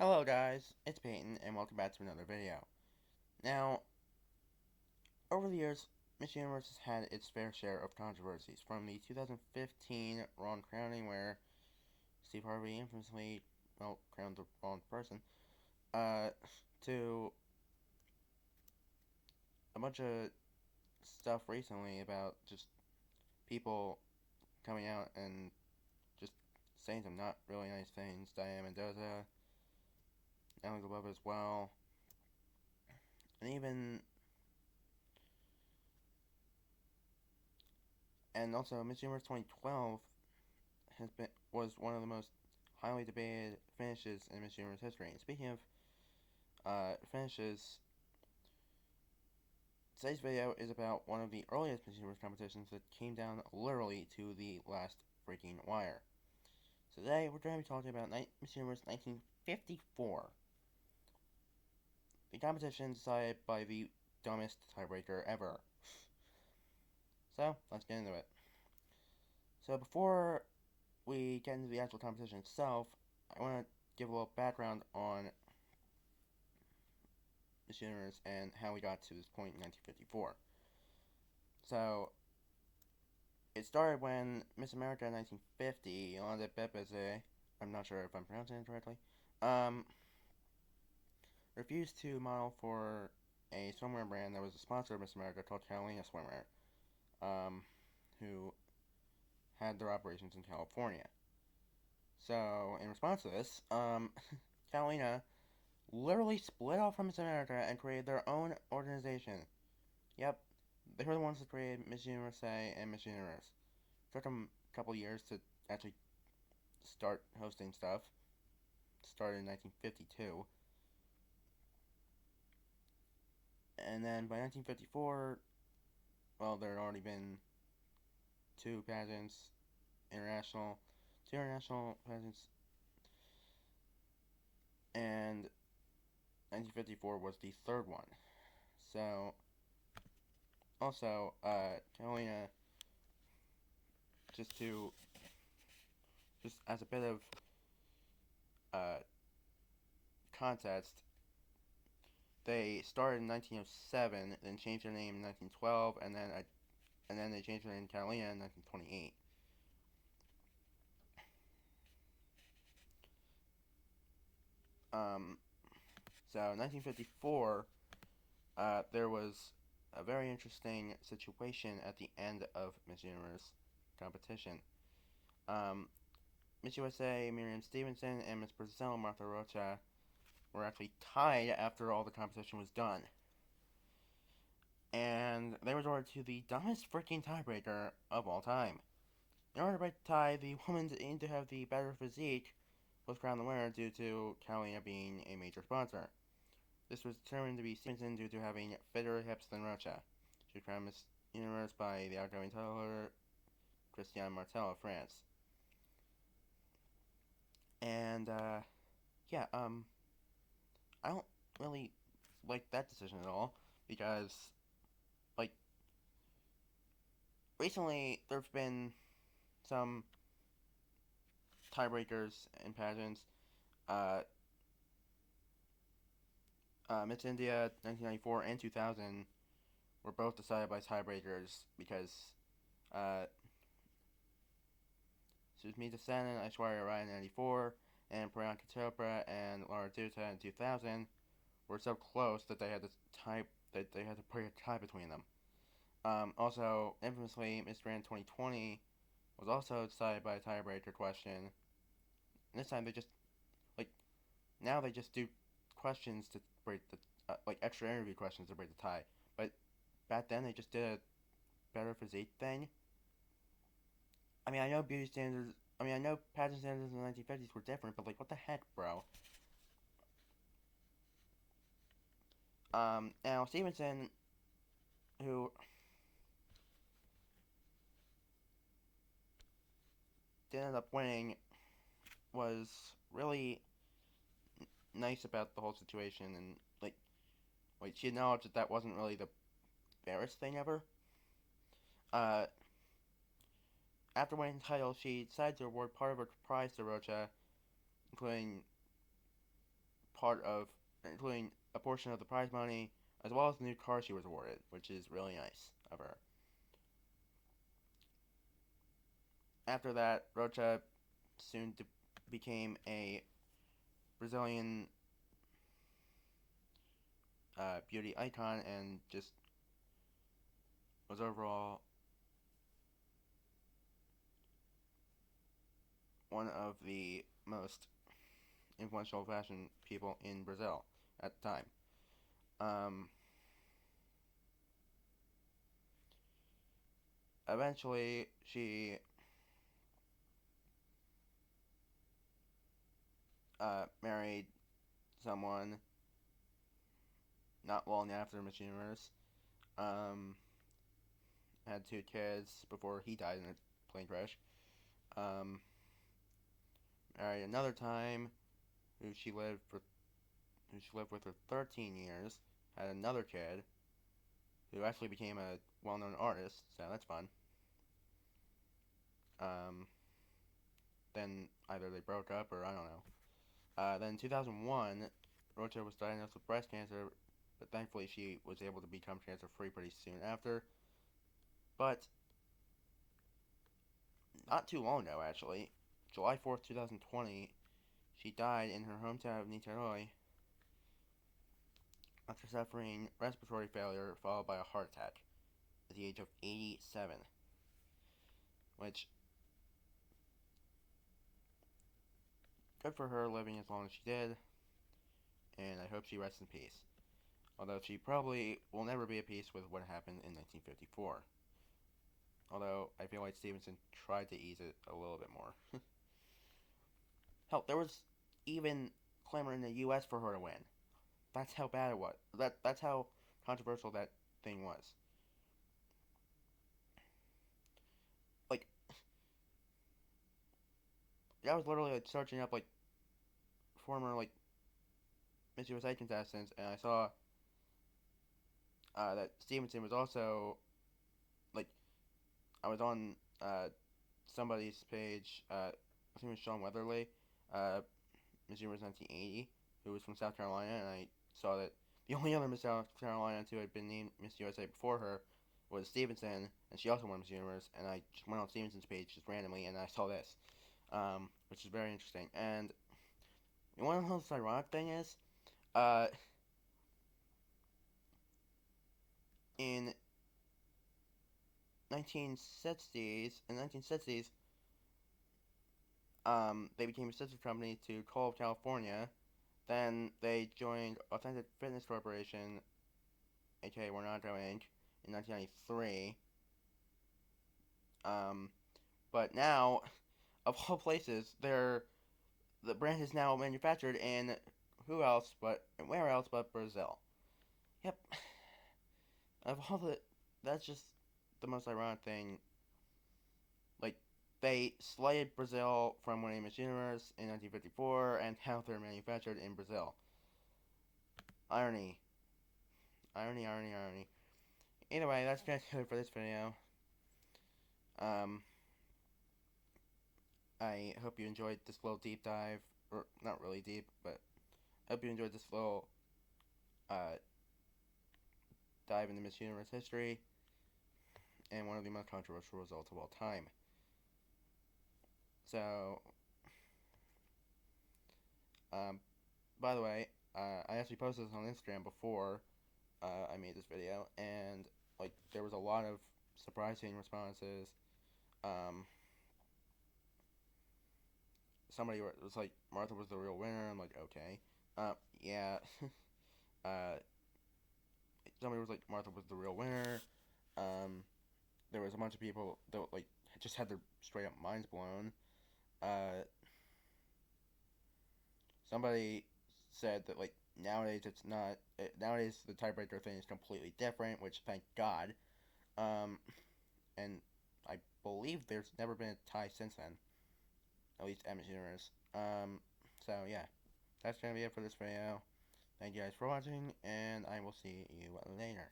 Hello guys, it's Peyton, and welcome back to another video. Now, over the years, Miss Universe has had its fair share of controversies, from the 2015 Ron crowning where Steve Harvey infamously, crowned the wrong person, uh, to a bunch of stuff recently about just people coming out and just saying some not really nice things. Diane Mendoza, Ellen Glove as well, and even and also Miss Universe 2012 was one of the most highly debated finishes in Miss Universe history. And speaking of finishes, today's video is about one of the earliest Miss Universe competitions that came down literally to the last freaking wire. So today we're going to be talking about Miss Universe 1954, the competition decided by the dumbest tiebreaker ever. So let's get into it. So before we get into the actual competition itself, I want to give a little background on Miss Universe and how we got to this point in 1954. So, it started when Miss America in 1950, Yolanda Bepeze, I'm not sure if I'm pronouncing it correctly, um, refused to model for a swimwear brand that was a sponsor of Miss America called Catalina Swimwear, who had their operations in California. So, in response to this, Catalina literally split off from Miss America and created their own organization. Yep, they were the ones that created Miss USA and Miss Universe. It took them a couple years to actually start hosting stuff. Started in 1952. And then by 1954, well, there had already been two pageants, international, two international pageants, and 1954 was the third one. So, also, Carolina, just to, just as a bit of uh, context, they started in 1907, then changed their name in 1912, and then they changed their name to Catalina in 1928. Um, so in 1954, there was a very interesting situation at the end of Miss Universe competition. Um, Miss USA Miriam Stevenson and Miss Brazil Martha Rocha were actually tied after all the competition was done. And they resorted to the dumbest freaking tiebreaker of all time. In order to break the tie, the woman that aimed to have the better physique was crowned the winner due to Catalina being a major sponsor. This was determined to be Stevenson due to having fitter hips than Rocha. She was crowned Miss Universe by the outgoing title holder, Christiane Martel of France. And, yeah, I don't really like that decision at all, because, like, recently there's been some tiebreakers in pageants. Uh, Miss India 1994 and 2000 were both decided by tiebreakers because uh, Susmita Sen and Aishwarya Rai in 94 and Priyanka Chopra and Laura Dutta in 2000 were so close that they had to break a tie between them. Also, infamously, Miss Grand 2020 was also decided by a tiebreaker question. And this time they just like now they just do questions to break the like extra interview questions to break the tie. But back then they just did a better physique thing. I mean, I know beauty standards. I mean, I know pageant standards in the 1950s were different, but like, what the heck, bro? Now Stevenson, who did end up winning, was really nice about the whole situation, and like she acknowledged that that wasn't really the fairest thing ever. Uh, After winning the title, she decided to award part of her prize to Rocha, including part of, including a portion of the prize money, as well as the new car she was awarded, which is really nice of her. After that, Rocha soon became a Brazilian beauty icon and just was overall one of the most influential fashion people in Brazil at the time. Um, Eventually, she married someone not long after Miss Universe. Um, had 2 kids before he died in a plane crash. Um, Married another time, who she lived for, who she lived with for 13 years. Had another kid, who actually became a well-known artist. So that's fun. Um, then either they broke up or I don't know. Then in 2001, Rocha was diagnosed with breast cancer, but thankfully she was able to become cancer-free pretty soon after. But not too long ago, actually, July 4th, 2020, she died in her hometown of Niterói after suffering respiratory failure followed by a heart attack at the age of 87, which, good for her living as long as she did, and I hope she rests in peace. Although she probably will never be at peace with what happened in 1954. Although I feel like Stevenson tried to ease it a little bit more. Hell, there was even clamor in the U.S. for her to win. That's how bad it was. That's how controversial that thing was. Like, I was literally like searching up like former like Miss USA contestants, and I saw that Stevenson was also like, I was on somebody's page. I think it was Sean Weatherly, uh, Miss Universe 1980, who was from South Carolina, and I saw that the only other Miss South Carolina who had been named Miss USA before her was Stevenson, and she also won Miss Universe. And I just went on Stevenson's page just randomly, and I saw this, which is very interesting. And one of the most ironic thing is, uh, in 1960s, they became a sister company to Call of California. Then they joined Authentic Fitness Corporation, aka Warnato Inc., in 1993. Um, but now, of all places, the brand is now manufactured in where else but Brazil? Yep. Of all that's just the most ironic thing. Like, they slighted Brazil from winning Miss Universe in 1954, and now they're manufactured in Brazil. Irony. Irony, irony, irony. Either way, that's gonna do it for this video. Um, I hope you enjoyed this little deep dive, or not really deep, but I hope you enjoyed this little uh, dive into Miss Universe history and one of the most controversial results of all time. So, um, by the way, I actually posted this on Instagram before I made this video, and like there was a lot of surprising responses. Um, Somebody was like, Martha was the real winner. I'm like, okay, yeah. uh, Somebody was like, Martha was the real winner. Um, there was a bunch of people that like just had their straight up minds blown. Uh, Somebody said that like nowadays it's not. Nowadays the tiebreaker thing is completely different, which thank God. Um, and I believe there's never been a tie since then, at least at Miss Universe. So yeah, that's gonna be it for this video. Thank you guys for watching, and I will see you later.